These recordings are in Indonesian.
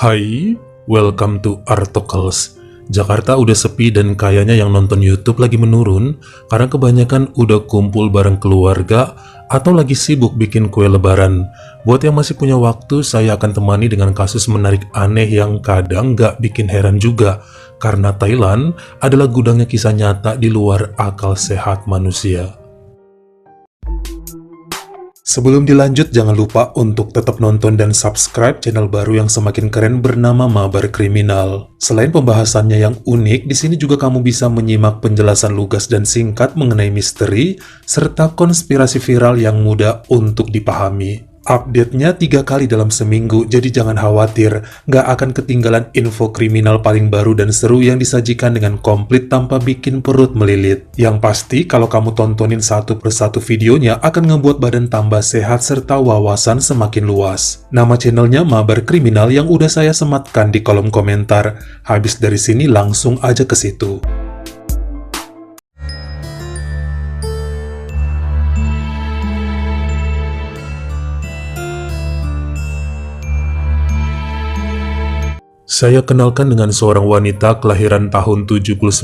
Hai, welcome to Artocles. Jakarta udah sepi dan kayaknya yang nonton YouTube lagi menurun karena kebanyakan udah kumpul bareng keluarga atau lagi sibuk bikin kue lebaran. Buat yang masih punya waktu, saya akan temani dengan kasus menarik aneh yang kadang nggak bikin heran juga, karena Thailand adalah gudangnya kisah nyata di luar akal sehat manusia. Sebelum dilanjut, jangan lupa untuk tetap nonton dan subscribe channel baru yang semakin keren bernama Mabar Kriminal. Selain pembahasannya yang unik, di sini juga kamu bisa menyimak penjelasan lugas dan singkat mengenai misteri serta konspirasi viral yang mudah untuk dipahami. Update-nya 3 kali dalam seminggu, jadi jangan khawatir, nggak akan ketinggalan info kriminal paling baru dan seru yang disajikan dengan komplit tanpa bikin perut melilit. Yang pasti, kalau kamu tontonin satu persatu videonya akan ngebuat badan tambah sehat serta wawasan semakin luas. Nama channelnya Mabar Kriminal yang udah saya sematkan di kolom komentar. Habis dari sini langsung aja ke situ. Saya kenalkan dengan seorang wanita kelahiran tahun 79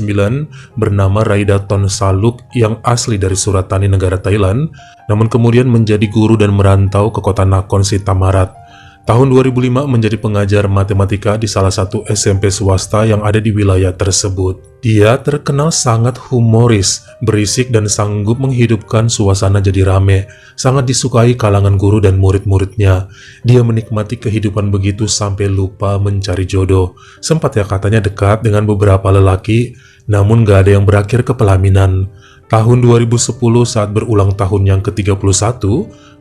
bernama Raida Tonsaluk yang asli dari Suratani, negara Thailand, namun kemudian menjadi guru dan merantau ke kota Nakhon Si Thammarat. Tahun 2005 menjadi pengajar matematika di salah satu SMP swasta yang ada di wilayah tersebut. Dia terkenal sangat humoris, berisik dan sanggup menghidupkan suasana jadi rame. Sangat disukai kalangan guru dan murid-muridnya. Dia menikmati kehidupan begitu sampai lupa mencari jodoh. Sempat ya katanya dekat dengan beberapa lelaki, namun gak ada yang berakhir ke pelaminan. Tahun 2010 saat berulang tahun yang ke-31,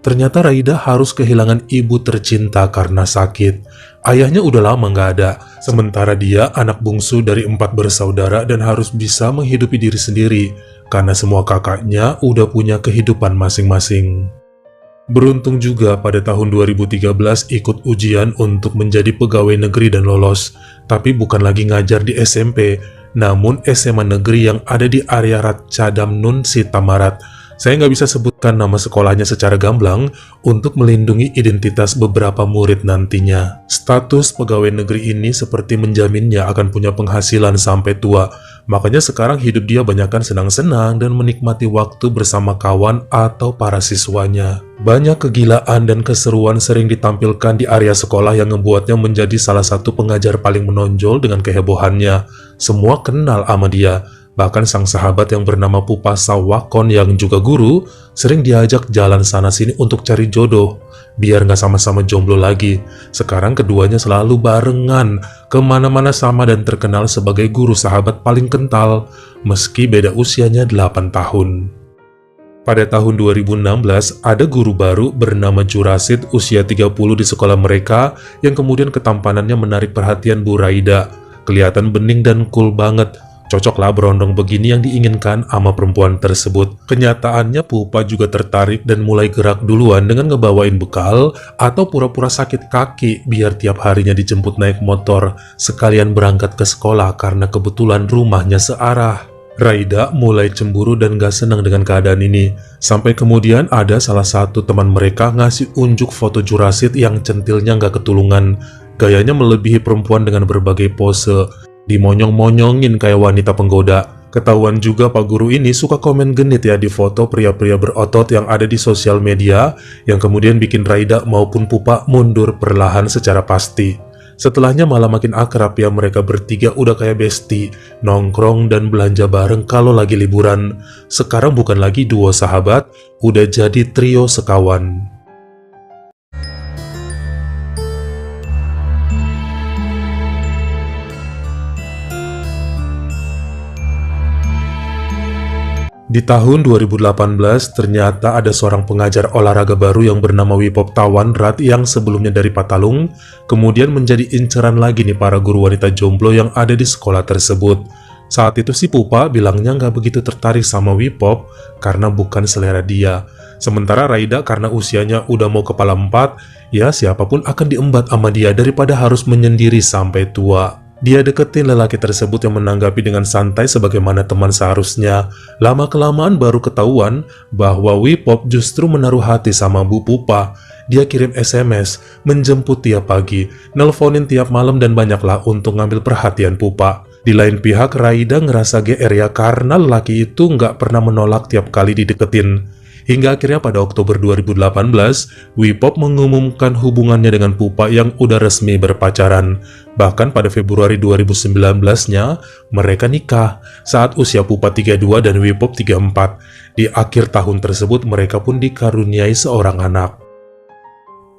ternyata Raida harus kehilangan ibu tercinta karena sakit. Ayahnya udah lama nggak ada, sementara dia anak bungsu dari 4 bersaudara dan harus bisa menghidupi diri sendiri, karena semua kakaknya udah punya kehidupan masing-masing. Beruntung juga pada tahun 2013 ikut ujian untuk menjadi pegawai negeri dan lolos, tapi bukan lagi ngajar di SMP, namun SMA negeri yang ada di area Ratchadam Nun Si Thammarat. Saya nggak bisa sebutkan nama sekolahnya secara gamblang untuk melindungi identitas beberapa murid nantinya. Status pegawai negeri ini seperti menjaminnya akan punya penghasilan sampai tua. Makanya sekarang hidup dia banyakkan senang-senang dan menikmati waktu bersama kawan atau para siswanya. Banyak kegilaan dan keseruan sering ditampilkan di area sekolah yang membuatnya menjadi salah satu pengajar paling menonjol dengan kehebohannya. Semua kenal sama dia. Bahkan sang sahabat yang bernama Pupa Sawakon yang juga guru, sering diajak jalan sana-sini untuk cari jodoh, biar nggak sama-sama jomblo lagi. Sekarang keduanya selalu barengan, kemana-mana sama dan terkenal sebagai guru sahabat paling kental, meski beda usianya 8 tahun. Pada tahun 2016, ada guru baru bernama Jurasid usia 30 di sekolah mereka yang kemudian ketampanannya menarik perhatian Bu Raida. Kelihatan bening dan cool banget. Cocoklah berondong begini yang diinginkan sama perempuan tersebut. Kenyataannya Pupa juga tertarik dan mulai gerak duluan dengan ngebawain bekal atau pura-pura sakit kaki biar tiap harinya dijemput naik motor sekalian berangkat ke sekolah karena kebetulan rumahnya searah. Raida mulai cemburu dan gak senang dengan keadaan ini. Sampai kemudian ada salah satu teman mereka ngasih unjuk foto Jurasid yang centilnya gak ketulungan. Gayanya melebihi perempuan dengan berbagai pose. Dimonyong-monyongin kayak wanita penggoda. Ketahuan juga Pak Guru ini suka komen genit ya di foto pria-pria berotot yang ada di sosial media, yang kemudian bikin Raida maupun Pupa mundur perlahan secara pasti. Setelahnya malah makin akrab ya, mereka bertiga udah kayak bestie, nongkrong dan belanja bareng kalau lagi liburan. Sekarang bukan lagi duo sahabat, udah jadi trio sekawan. Di tahun 2018, ternyata ada seorang pengajar olahraga baru yang bernama Wipop Tawanrat yang sebelumnya dari Patalung, kemudian menjadi inceran lagi nih para guru wanita jomblo yang ada di sekolah tersebut. Saat itu si Pupa bilangnya nggak begitu tertarik sama Wipop karena bukan selera dia. Sementara Raida karena usianya udah mau kepala 4, ya siapapun akan diembat sama dia daripada harus menyendiri sampai tua. Dia deketin lelaki tersebut yang menanggapi dengan santai sebagaimana teman seharusnya. Lama-kelamaan baru ketahuan bahwa Wipop justru menaruh hati sama Bu Pupa. Dia kirim SMS, menjemput tiap pagi, nelponin tiap malam dan banyaklah untuk ngambil perhatian Pupa. Di lain pihak, Raida ngerasa GR ya karena lelaki itu nggak pernah menolak tiap kali dideketin. Hingga akhirnya pada Oktober 2018, Wipop mengumumkan hubungannya dengan Pupa yang udah resmi berpacaran. Bahkan pada Februari 2019-nya, mereka nikah saat usia Pupa 32 dan Wipop 34. Di akhir tahun tersebut, mereka pun dikaruniai seorang anak.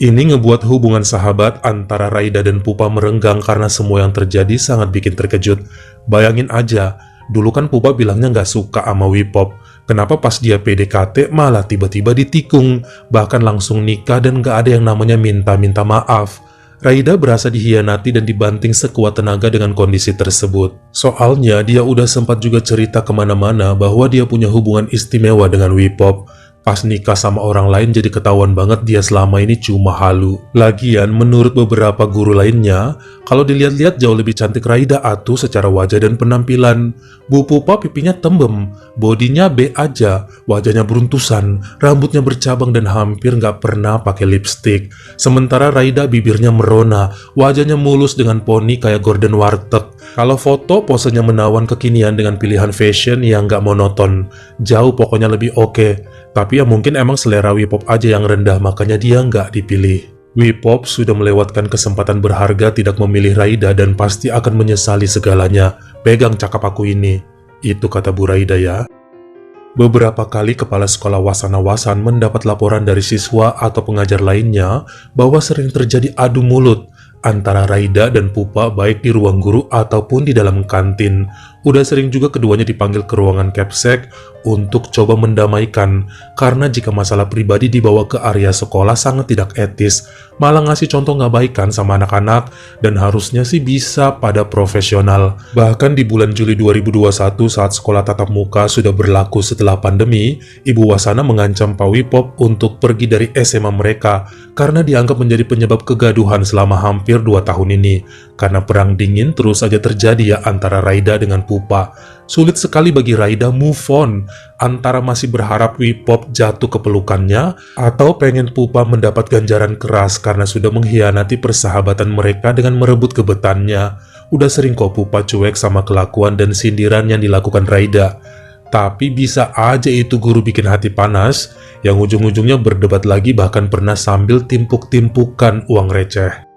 Ini ngebuat hubungan sahabat antara Raida dan Pupa merenggang karena semua yang terjadi sangat bikin terkejut. Bayangin aja, dulu kan Pupa bilangnya nggak suka sama Wipop. Kenapa pas dia PDKT malah tiba-tiba ditikung, bahkan langsung nikah dan gak ada yang namanya minta-minta maaf. Raida berasa dihianati dan dibanting sekuat tenaga dengan kondisi tersebut. Soalnya dia udah sempat juga cerita kemana-mana bahwa dia punya hubungan istimewa dengan Wipop. Pas nikah sama orang lain jadi ketahuan banget dia selama ini cuma halu. Lagian menurut beberapa guru lainnya, kalau dilihat-lihat jauh lebih cantik Raida atuh secara wajah dan penampilan. Bu Pupa pipinya tembem, bodinya B aja, wajahnya beruntusan, rambutnya bercabang dan hampir nggak pernah pakai lipstik. Sementara Raida bibirnya merona, wajahnya mulus dengan poni kayak Gordon Warteg. Kalau foto posenya menawan kekinian dengan pilihan fashion yang nggak monoton. Jauh pokoknya lebih oke. Tapi ya mungkin emang selera Wipop aja yang rendah makanya dia nggak dipilih. Wipop sudah melewatkan kesempatan berharga tidak memilih Raida dan pasti akan menyesali segalanya. Pegang cakap aku ini. Itu kata Bu Raida ya. Beberapa kali kepala sekolah Wasana-Wasan mendapat laporan dari siswa atau pengajar lainnya bahwa sering terjadi adu mulut antara Raida dan Pupa baik di ruang guru ataupun di dalam kantin. Udah sering juga keduanya dipanggil ke ruangan Capsek untuk coba mendamaikan, karena jika masalah pribadi dibawa ke area sekolah sangat tidak etis, malah ngasih contoh nggak baik kan sama anak-anak, dan harusnya sih bisa pada profesional. Bahkan di bulan Juli 2021 saat sekolah tatap muka sudah berlaku setelah pandemi, Ibu Wasana mengancam Pak Wipop untuk pergi dari SMA mereka, karena dianggap menjadi penyebab kegaduhan selama hampir 2 tahun ini. Karena perang dingin terus saja terjadi ya antara Raida dengan Pupa. Sulit sekali bagi Raida move on, antara masih berharap Wipop jatuh ke pelukannya, atau pengen Pupa mendapat ganjaran keras karena sudah mengkhianati persahabatan mereka dengan merebut gebetannya. Udah sering kok Pupa cuek sama kelakuan dan sindiran yang dilakukan Raida. Tapi bisa aja itu guru bikin hati panas, yang ujung-ujungnya berdebat lagi bahkan pernah sambil timpuk-timpukan uang receh.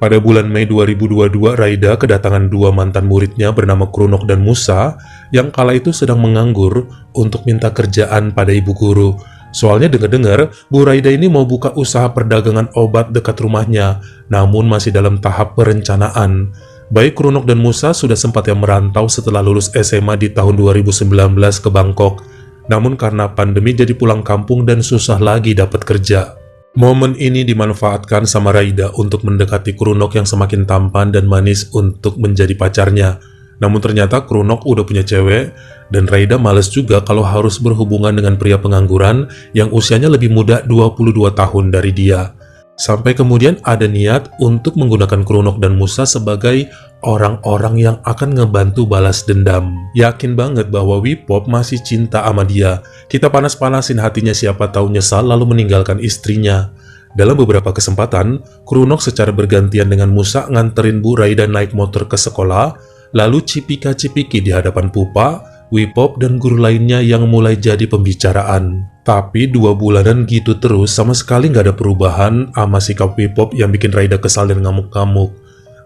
Pada bulan Mei 2022, Raida kedatangan 2 mantan muridnya bernama Krunok dan Musa yang kala itu sedang menganggur untuk minta kerjaan pada ibu guru. Soalnya dengar-dengar, Bu Raida ini mau buka usaha perdagangan obat dekat rumahnya, namun masih dalam tahap perencanaan. Baik Krunok dan Musa sudah sempat yang merantau setelah lulus SMA di tahun 2019 ke Bangkok. Namun karena pandemi jadi pulang kampung dan susah lagi dapat kerja. Momen ini dimanfaatkan sama Raida untuk mendekati Krunok yang semakin tampan dan manis untuk menjadi pacarnya. Namun ternyata Krunok udah punya cewek, dan Raida males juga kalau harus berhubungan dengan pria pengangguran yang usianya lebih muda 22 tahun dari dia. Sampai kemudian ada niat untuk menggunakan Krunok dan Musa sebagai orang-orang yang akan ngebantu balas dendam. Yakin banget bahwa Wipop masih cinta sama dia. Kita panas-panasin hatinya siapa tahu nyesal lalu meninggalkan istrinya. Dalam beberapa kesempatan, Krunok secara bergantian dengan Musa nganterin Bu Raida naik motor ke sekolah, lalu cipika-cipiki di hadapan Pupa, Wipop, dan guru lainnya yang mulai jadi pembicaraan. Tapi 2 bulanan gitu terus sama sekali nggak ada perubahan sama sikap Wipop yang bikin Raida kesal dan ngamuk-ngamuk.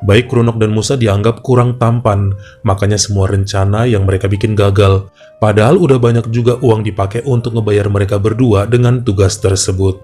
Baik Krunok dan Musa dianggap kurang tampan, makanya semua rencana yang mereka bikin gagal. Padahal udah banyak juga uang dipakai untuk ngebayar mereka berdua dengan tugas tersebut.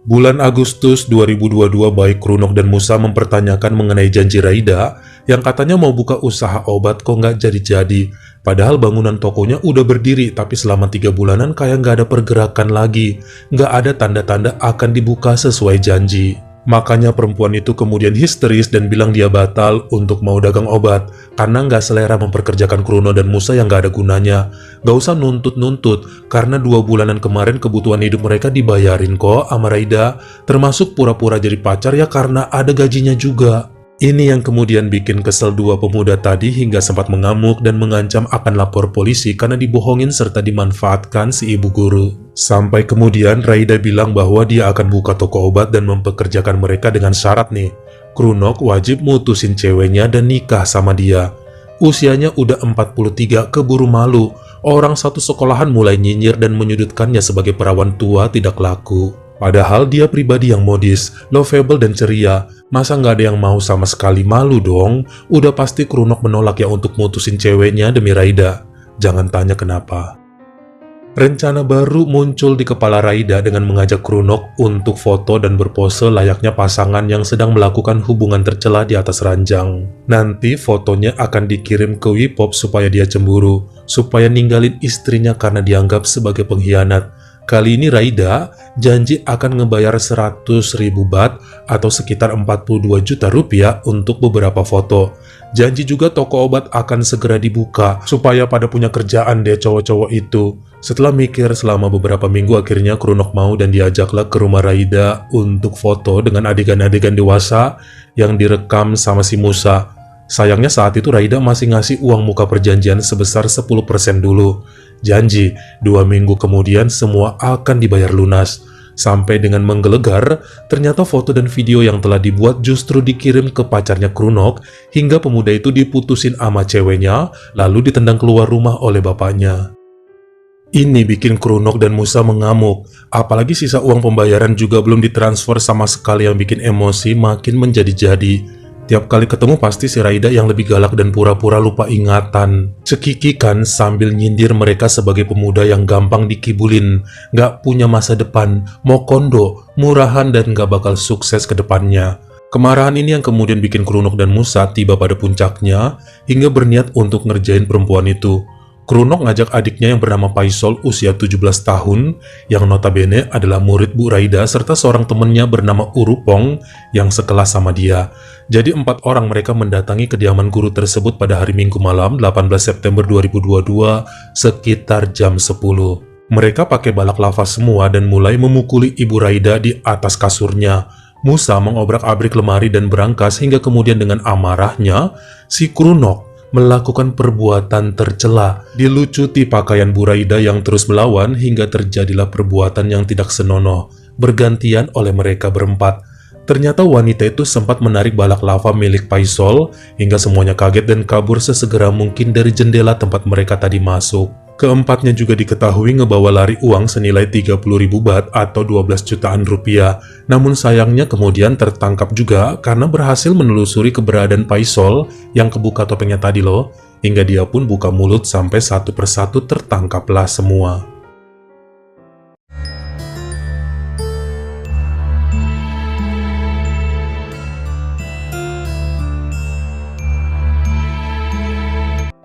Bulan Agustus 2022, baik Krunok dan Musa mempertanyakan mengenai janji Raida yang katanya mau buka usaha obat kok nggak jadi-jadi. Padahal bangunan tokonya udah berdiri, tapi selama 3 bulanan kayak nggak ada pergerakan lagi. Nggak ada tanda-tanda akan dibuka sesuai janji. Makanya perempuan itu kemudian histeris dan bilang dia batal untuk mau dagang obat karena nggak selera memperkerjakan Krunok dan Musa yang nggak ada gunanya. Nggak usah nuntut-nuntut, karena 2 bulanan kemarin kebutuhan hidup mereka dibayarin kok sama Raida, termasuk pura-pura jadi pacar ya karena ada gajinya juga. Ini yang kemudian bikin kesel 2 pemuda tadi hingga sempat mengamuk dan mengancam akan lapor polisi karena dibohongin serta dimanfaatkan si ibu guru. Sampai kemudian Raida bilang bahwa dia akan buka toko obat dan mempekerjakan mereka dengan syarat nih, Krunok wajib mutusin ceweknya dan nikah sama dia. Usianya udah 43, keburu malu. Orang satu sekolahan mulai nyinyir dan menyudutkannya sebagai perawan tua tidak laku. Padahal dia pribadi yang modis, lovable dan ceria. Masa nggak ada yang mau sama sekali? Malu dong. Udah pasti Krunok menolak ya untuk mutusin ceweknya demi Raida. Jangan tanya kenapa. Rencana baru muncul di kepala Raida dengan mengajak Krunok untuk foto dan berpose layaknya pasangan yang sedang melakukan hubungan tercela di atas ranjang. Nanti fotonya akan dikirim ke Wipop supaya dia cemburu, supaya ninggalin istrinya karena dianggap sebagai pengkhianat. Kali ini Raida janji akan ngebayar 100.000 baht atau sekitar 42 juta rupiah untuk beberapa foto. Janji juga toko obat akan segera dibuka supaya pada punya kerjaan deh cowok-cowok itu. Setelah mikir selama beberapa minggu, akhirnya Krunok mau dan diajaklah ke rumah Raida untuk foto dengan adegan-adegan dewasa yang direkam sama si Musa. Sayangnya saat itu Raida masih ngasih uang muka perjanjian sebesar 10% dulu. Janji, 2 minggu kemudian semua akan dibayar lunas. Sampai dengan menggelegar, ternyata foto dan video yang telah dibuat justru dikirim ke pacarnya Krunok, hingga pemuda itu diputusin sama ceweknya, lalu ditendang keluar rumah oleh bapaknya. Ini bikin Krunok dan Musa mengamuk, apalagi sisa uang pembayaran juga belum ditransfer sama sekali yang bikin emosi makin menjadi-jadi. Tiap kali ketemu pasti si Raida yang lebih galak dan pura-pura lupa ingatan. Cekikikan sambil nyindir mereka sebagai pemuda yang gampang dikibulin, gak punya masa depan, mau kondo, murahan dan gak bakal sukses ke depannya. Kemarahan ini yang kemudian bikin Krunok dan Musa tiba pada puncaknya hingga berniat untuk ngerjain perempuan itu. Krunok ngajak adiknya yang bernama Paisol usia 17 tahun yang notabene adalah murid Bu Raida serta seorang temennya bernama Urupong yang sekelas sama dia. Jadi 4 orang mereka mendatangi kediaman guru tersebut pada hari Minggu malam 18 September 2022 sekitar jam 10. Mereka pakai balak lava semua dan mulai memukuli Ibu Raida di atas kasurnya. Musa mengobrak-abrik lemari dan berangkas hingga kemudian dengan amarahnya si Krunok melakukan perbuatan tercela. Dilucuti pakaian Bu Raida yang terus melawan hingga terjadilah perbuatan yang tidak senonoh, bergantian oleh mereka berempat. Ternyata wanita itu sempat menarik balak lava milik Paisol hingga semuanya kaget dan kabur sesegera mungkin dari jendela tempat mereka tadi masuk. Keempatnya juga diketahui ngebawa lari uang senilai 30.000 baht atau 12 jutaan rupiah. Namun sayangnya kemudian tertangkap juga karena berhasil menelusuri keberadaan Paisol yang kebuka topengnya tadi loh. Hingga dia pun buka mulut sampai satu persatu tertangkaplah semua.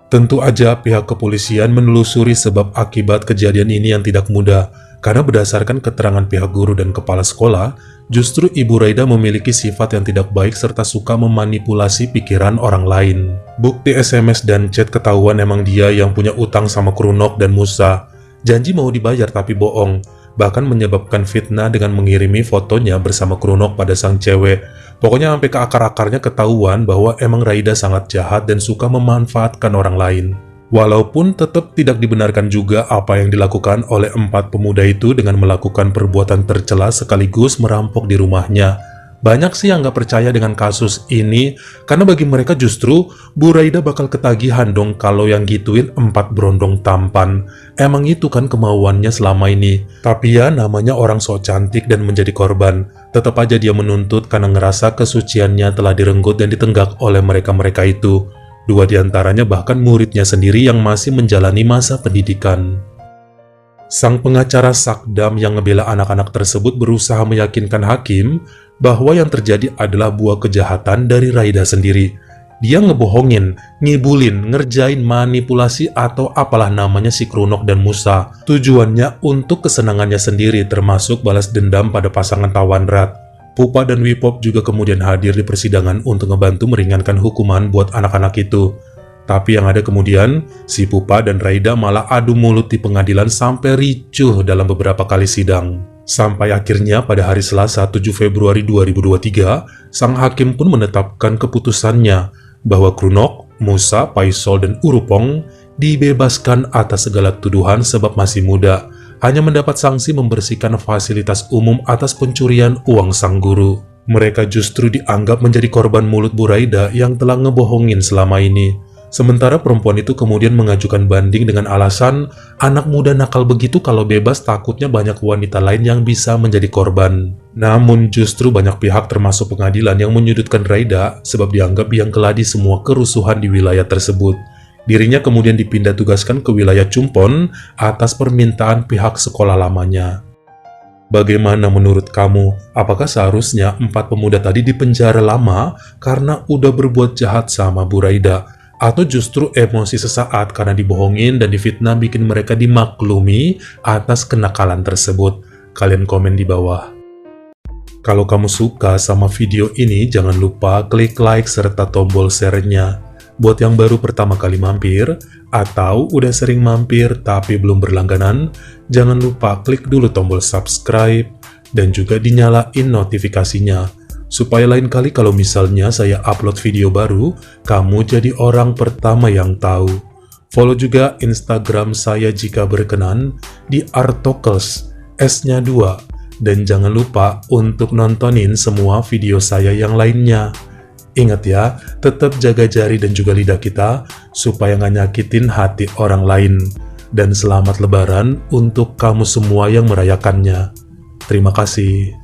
Tentu aja pihak kepolisian menelusuri sebab akibat kejadian ini yang tidak mudah, karena berdasarkan keterangan pihak guru dan kepala sekolah, justru Ibu Raida memiliki sifat yang tidak baik serta suka memanipulasi pikiran orang lain. Bukti SMS dan chat ketahuan emang dia yang punya utang sama Krunok dan Musa. Janji mau dibayar tapi bohong, bahkan menyebabkan fitnah dengan mengirimi fotonya bersama Krunok pada sang cewek. Pokoknya sampai ke akar-akarnya ketahuan bahwa emang Raida sangat jahat dan suka memanfaatkan orang lain. Walaupun tetap tidak dibenarkan juga apa yang dilakukan oleh 4 pemuda itu dengan melakukan perbuatan tercela sekaligus merampok di rumahnya. Banyak sih yang gak percaya dengan kasus ini, karena bagi mereka justru Bu Raida bakal ketagihan dong kalau yang gituin 4 berondong tampan. Emang itu kan kemauannya selama ini. Tapi ya namanya orang sok cantik dan menjadi korban. Tetap aja dia menuntut karena ngerasa kesuciannya telah direnggut dan ditenggak oleh mereka-mereka itu. 2 diantaranya bahkan muridnya sendiri yang masih menjalani masa pendidikan. Sang pengacara Sakdam yang ngebela anak-anak tersebut berusaha meyakinkan hakim bahwa yang terjadi adalah buah kejahatan dari Raida sendiri. Dia ngebohongin, ngibulin, ngerjain manipulasi atau apalah namanya si Krunok dan Musa. Tujuannya untuk kesenangannya sendiri termasuk balas dendam pada pasangan Tawanrat. Pupa dan Wipop juga kemudian hadir di persidangan untuk ngebantu meringankan hukuman buat anak-anak itu. Tapi yang ada kemudian, si Pupa dan Raida malah adu mulut di pengadilan sampai ricuh dalam beberapa kali sidang. Sampai akhirnya pada hari Selasa 7 Februari 2023, sang hakim pun menetapkan keputusannya bahwa Krunok, Musa, Paisol, dan Urupong dibebaskan atas segala tuduhan sebab masih muda. hanya mendapat sanksi membersihkan fasilitas umum atas pencurian uang sang guru. Mereka justru dianggap menjadi korban mulut Buraida yang telah ngebohongin selama ini. Sementara perempuan itu kemudian mengajukan banding dengan alasan anak muda nakal begitu kalau bebas takutnya banyak wanita lain yang bisa menjadi korban. Namun justru banyak pihak termasuk pengadilan yang menyudutkan Raida sebab dianggap yang keladi semua kerusuhan di wilayah tersebut. Dirinya kemudian dipindah tugaskan ke wilayah Chumpon atas permintaan pihak sekolah lamanya. Bagaimana menurut kamu? Apakah seharusnya 4 pemuda tadi dipenjara lama karena udah berbuat jahat sama Buraida? Atau justru emosi sesaat karena dibohongin dan difitnah bikin mereka dimaklumi atas kenakalan tersebut? Kalian komen di bawah. Kalau kamu suka sama video ini, jangan lupa klik like serta tombol share-nya. Buat yang baru pertama kali mampir, atau udah sering mampir tapi belum berlangganan, jangan lupa klik dulu tombol subscribe dan juga dinyalain notifikasinya. Supaya lain kali kalau misalnya saya upload video baru, kamu jadi orang pertama yang tahu. Follow juga Instagram saya jika berkenan di Artokels, S-nya 2. Dan jangan lupa untuk nontonin semua video saya yang lainnya. Ingat ya, tetap jaga jari dan juga lidah kita, supaya nggak nyakitin hati orang lain. Dan selamat lebaran untuk kamu semua yang merayakannya. Terima kasih.